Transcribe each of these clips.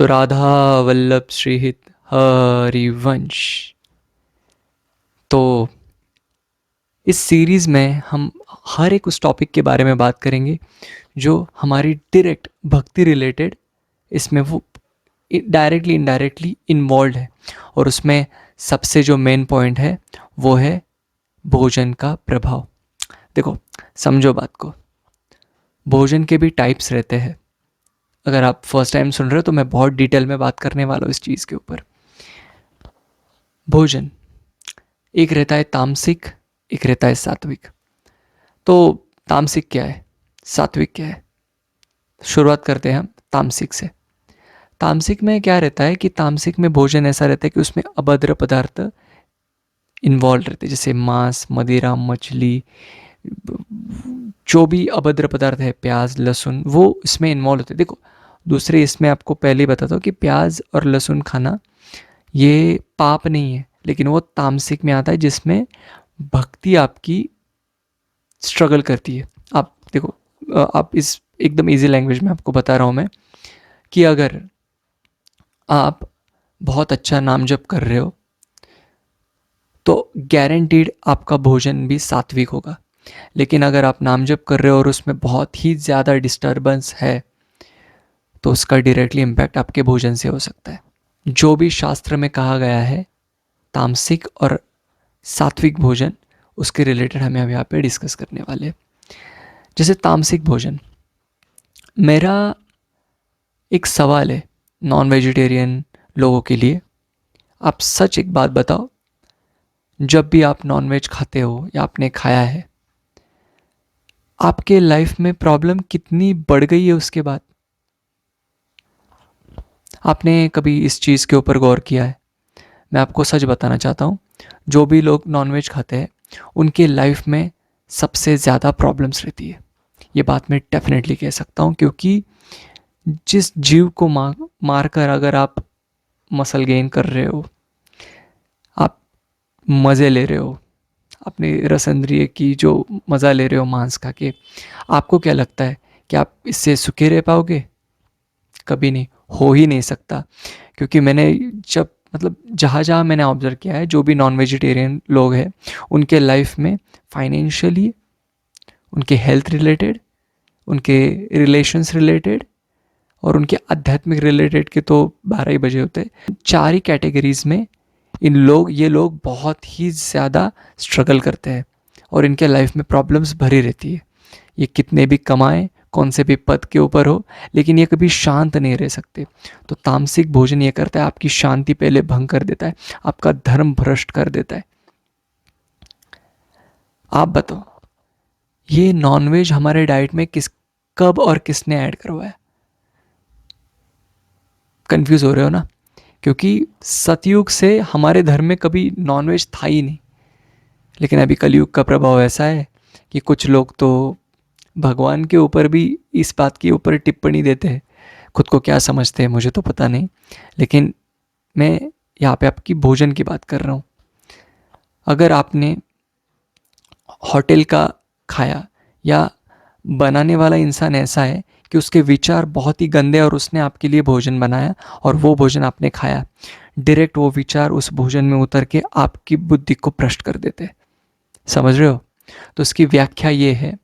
तो राधा वल्लभ श्रीहित हरिवंश। तो इस सीरीज़ में हम हर एक उस टॉपिक के बारे में बात करेंगे जो हमारी डायरेक्ट भक्ति रिलेटेड, इसमें वो डायरेक्टली इनडायरेक्टली इन्वॉल्व है। और उसमें सबसे जो मेन पॉइंट है वो है भोजन का प्रभाव। देखो, समझो बात को। भोजन के भी टाइप्स रहते हैं। अगर आप फर्स्ट टाइम सुन रहे हो तो मैं बहुत डिटेल में बात करने वाला हूँ इस चीज़ के ऊपर। भोजन एक रहता है तामसिक, एक रहता है सात्विक। तो तामसिक क्या है, सात्विक क्या है? शुरुआत करते हैं हम तामसिक से। तामसिक में क्या रहता है कि तामसिक में भोजन ऐसा रहता है कि उसमें अभद्र पदार्थ इन्वॉल्व रहते हैं, जैसे मांस, मदिरा, मछली, जो भी अभद्र पदार्थ है, प्याज, लहसुन, वो इसमें इन्वॉल्व होते हैं। देखो, दूसरे इसमें आपको पहले ही बताता हूँ कि प्याज और लहसुन खाना ये पाप नहीं है, लेकिन वो तामसिक में आता है जिसमें भक्ति आपकी स्ट्रगल करती है। आप देखो, आप इस एकदम इजी लैंग्वेज में आपको बता रहा हूँ मैं कि अगर आप बहुत अच्छा नाम जप कर रहे हो तो गारंटीड आपका भोजन भी सात्विक होगा। लेकिन अगर आप नाम जप कर रहे हो और उसमें बहुत ही ज़्यादा डिस्टर्बेंस है तो उसका डायरेक्टली इम्पैक्ट आपके भोजन से हो सकता है। जो भी शास्त्र में कहा गया है तामसिक और सात्विक भोजन, उसके रिलेटेड हम यहाँ पे डिस्कस करने वाले हैं। जैसे तामसिक भोजन, मेरा एक सवाल है नॉन वेजिटेरियन लोगों के लिए। आप सच एक बात बताओ, जब भी आप नॉन वेज खाते हो या आपने खाया है, आपके लाइफ में प्रॉब्लम कितनी बढ़ गई है उसके बाद? आपने कभी इस चीज़ के ऊपर गौर किया है? मैं आपको सच बताना चाहता हूँ, जो भी लोग नॉन वेज खाते हैं उनके लाइफ में सबसे ज़्यादा प्रॉब्लम्स रहती है। ये बात मैं डेफिनेटली कह सकता हूँ, क्योंकि जिस जीव को मार कर अगर आप मसल गेन कर रहे हो, आप मज़े ले रहे हो, अपने रसंद्रिय की जो मज़ा ले रहे हो मांस खा के, आपको क्या लगता है कि आप इससे सुखी रह पाओगे? कभी नहीं, हो ही नहीं सकता। क्योंकि मैंने जब मतलब जहाँ जहाँ मैंने ऑब्जर्व किया है, जो भी नॉन वेजिटेरियन लोग हैं उनके लाइफ में फाइनेंशियली, उनके हेल्थ रिलेटेड, उनके रिलेशंस रिलेटेड और उनके आध्यात्मिक रिलेटेड के तो 12 ही बजे होते हैं। चार ही कैटेगरीज में ये लोग बहुत ही ज़्यादा स्ट्रगल करते हैं और इनके लाइफ में प्रॉब्लम्स भरी रहती है। ये कितने भी कमाएं, कौन से भी पद के ऊपर हो, लेकिन ये कभी शांत नहीं रह सकते। तो तामसिक भोजन ये करता है, आपकी शांति पहले भंग कर देता है, आपका धर्म भ्रष्ट कर देता है। आप बताओ, ये नॉनवेज हमारे डाइट में कब और किसने ऐड करवाया? कंफ्यूज हो रहे हो ना? क्योंकि सतयुग से हमारे धर्म में कभी नॉनवेज था ही नहीं। लेकिन अभी कलयुग का प्रभाव ऐसा है कि कुछ लोग तो भगवान के ऊपर भी इस बात के ऊपर टिप्पणी देते हैं। खुद को क्या समझते हैं मुझे तो पता नहीं, लेकिन मैं यहाँ पे आपकी भोजन की बात कर रहा हूँ। अगर आपने होटल का खाया या बनाने वाला इंसान ऐसा है कि उसके विचार बहुत ही गंदे और उसने आपके लिए भोजन बनाया और वो भोजन आपने खाया, डायरेक्ट वो विचार उस भोजन में उतर के आपकी बुद्धि को भ्रष्ट कर देते हैं। समझ रहे हो? तो इसकी व्याख्या ये है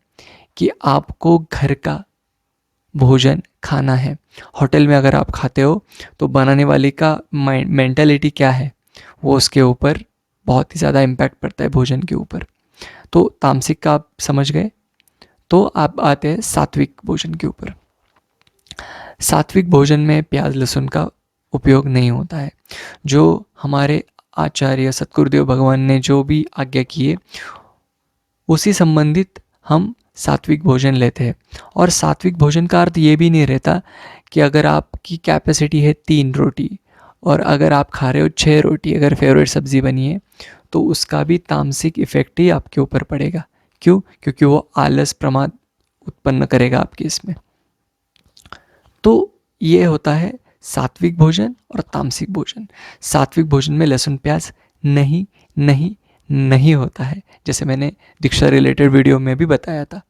कि आपको घर का भोजन खाना है। होटल में अगर आप खाते हो तो बनाने वाले का मेंटालिटी क्या है, वो उसके ऊपर बहुत ही ज़्यादा इम्पैक्ट पड़ता है भोजन के ऊपर। तो तामसिक का आप समझ गए। तो आप आते हैं सात्विक भोजन के ऊपर। सात्विक भोजन में प्याज लहसुन का उपयोग नहीं होता है। जो हमारे आचार्य सतगुरुदेव भगवान ने जो भी आज्ञा की है उसी संबंधित हम सात्विक भोजन लेते हैं। और सात्विक भोजन का अर्थ ये भी नहीं रहता कि अगर आपकी कैपेसिटी है 3 रोटी और अगर आप खा रहे हो 6 रोटी, अगर फेवरेट सब्ज़ी बनी है तो उसका भी तामसिक इफेक्ट ही आपके ऊपर पड़ेगा। क्यों? क्योंकि वो आलस प्रमाद उत्पन्न करेगा आपके इसमें। तो ये होता है सात्विक भोजन और तामसिक भोजन। सात्विक भोजन में लहसुन प्याज नहीं नहीं नहीं होता है, जैसे मैंने दीक्षा रिलेटेड वीडियो में भी बताया था।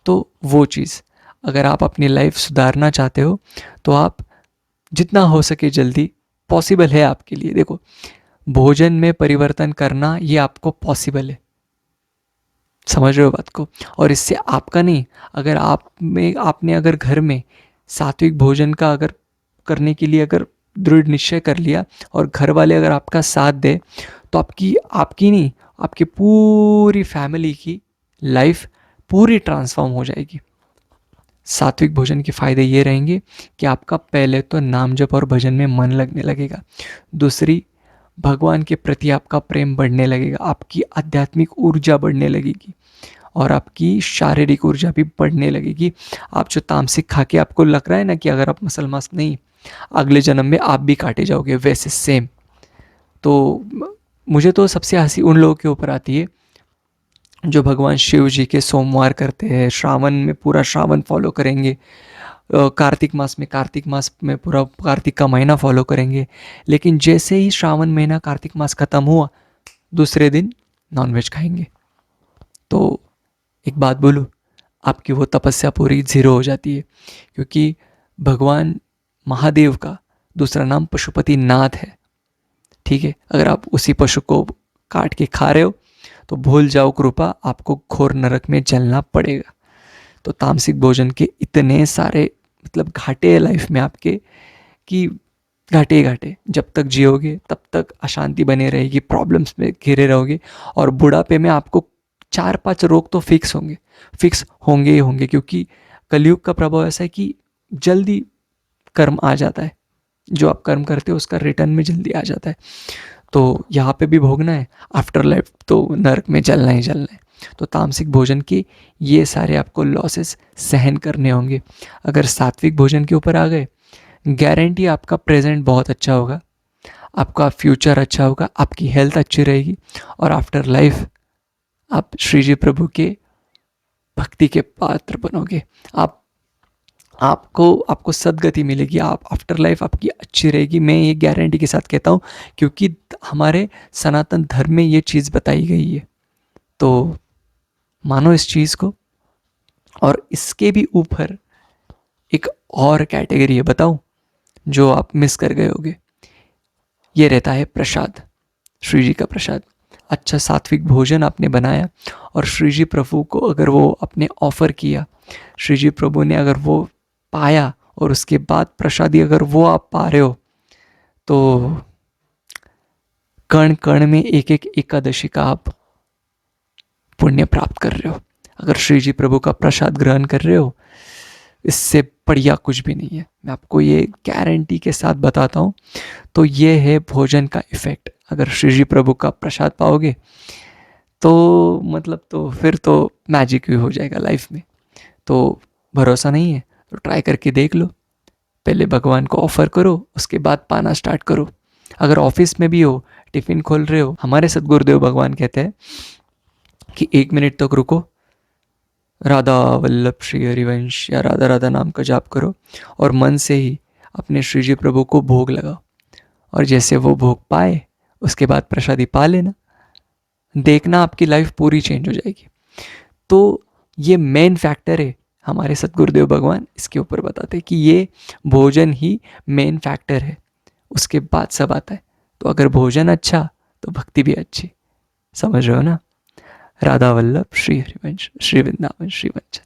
तो वो चीज़, अगर आप अपनी लाइफ सुधारना चाहते हो तो आप जितना हो सके जल्दी, पॉसिबल है आपके लिए। देखो, भोजन में परिवर्तन करना ये आपको पॉसिबल है, समझ रहे हो बात को। और इससे आपका नहीं, अगर आपने अगर घर में सात्विक भोजन का अगर करने के लिए अगर दृढ़ निश्चय कर लिया और घर वाले अगर आपका साथ दे, तो आपकी आपकी नहीं, आपकी पूरी फैमिली की लाइफ पूरी ट्रांसफॉर्म हो जाएगी। सात्विक भोजन के फायदे ये रहेंगे कि आपका पहले तो नाम जप और भजन में मन लगने लगेगा। दूसरी, भगवान के प्रति आपका प्रेम बढ़ने लगेगा, आपकी आध्यात्मिक ऊर्जा बढ़ने लगेगी और आपकी शारीरिक ऊर्जा भी बढ़ने लगेगी। आप जो तामसिक खा के आपको लग रहा है ना कि अगर आप मुसलमान नहीं, अगले जन्म में आप भी काटे जाओगे वैसे सेम। तो मुझे तो सबसे हंसी उन लोगों के ऊपर आती है जो भगवान शिव जी के सोमवार करते हैं, श्रावण में पूरा श्रावण फॉलो करेंगे, कार्तिक मास में पूरा कार्तिक का महीना फॉलो करेंगे, लेकिन जैसे ही श्रावण महीना कार्तिक मास ख़त्म हुआ, दूसरे दिन नॉनवेज खाएंगे। तो एक बात बोलूँ, आपकी वो तपस्या पूरी ज़ीरो हो जाती है, क्योंकि भगवान महादेव का दूसरा नाम पशुपति नाथ है, ठीक है। अगर आप उसी पशु को काट के खा रहे हो तो भूल जाओ कृपा, आपको घोर नरक में जलना पड़ेगा। तो तामसिक भोजन के इतने सारे मतलब घाटे हैं लाइफ में आपके कि घाटे घाटे, जब तक जियोगे तब तक अशांति बने रहेगी, प्रॉब्लम्स में घिरे रहोगे और बुढ़ापे में आपको 4-5 रोग तो फिक्स होंगे ही होंगे, क्योंकि कलयुग का प्रभाव ऐसा है कि जल्दी कर्म आ जाता है, जो आप कर्म करते हो उसका रिटर्न में जल्दी आ जाता है। तो यहाँ पे भी भोगना है, आफ्टर लाइफ तो नरक में जलना ही जलना है। तो तामसिक भोजन के ये सारे आपको लॉसेस सहन करने होंगे। अगर सात्विक भोजन के ऊपर आ गए, गारंटी आपका प्रेजेंट बहुत अच्छा होगा, आपका फ्यूचर अच्छा होगा, आपकी हेल्थ अच्छी रहेगी और आफ्टर लाइफ आप श्री जी प्रभु के भक्ति के पात्र बनोगे। आपको सदगति मिलेगी, आप आफ्टर लाइफ आपकी अच्छी रहेगी, मैं ये गारंटी के साथ कहता हूँ, क्योंकि हमारे सनातन धर्म में ये चीज़ बताई गई है। तो मानो इस चीज़ को। और इसके भी ऊपर एक और कैटेगरी है, बताऊं, जो आप मिस कर गए होगे। ये रहता है प्रसाद, श्री जी का प्रसाद। अच्छा सात्विक भोजन आपने बनाया और श्री जी प्रभु को अगर वो आपने ऑफर किया, श्री जी प्रभु ने अगर वो पाया और उसके बाद प्रसादी अगर वो आप पा रहे हो, तो कण कण में एक एक एकादशी का आप पुण्य प्राप्त कर रहे हो। अगर श्री जी प्रभु का प्रसाद ग्रहण कर रहे हो, इससे बढ़िया कुछ भी नहीं है, मैं आपको ये गारंटी के साथ बताता हूँ। तो ये है भोजन का इफ़ेक्ट। अगर श्री जी प्रभु का प्रसाद पाओगे तो मतलब तो फिर तो मैजिक ही हो जाएगा लाइफ में। तो भरोसा नहीं है तो ट्राई करके देख लो, पहले भगवान को ऑफर करो, उसके बाद पाना स्टार्ट करो। अगर ऑफिस में भी हो, टिफ़िन खोल रहे हो, हमारे सदगुरुदेव भगवान कहते हैं कि 1 मिनट तक रुको, राधा वल्लभ श्री हरिवंश या राधा राधा नाम का जाप करो और मन से ही अपने श्री जी प्रभु को भोग लगाओ। और जैसे वो भोग पाए उसके बाद प्रसादी पा लेना, देखना आपकी लाइफ पूरी चेंज हो जाएगी। तो ये मेन फैक्टर है, हमारे सतगुरुदेव भगवान इसके ऊपर बताते हैं कि ये भोजन ही मेन फैक्टर है, उसके बाद सब आता है। तो अगर भोजन अच्छा तो भक्ति भी अच्छी, समझ रहे हो ना। राधा वल्लभ श्री हरिवंश, श्री वृंदावन, श्री वंश।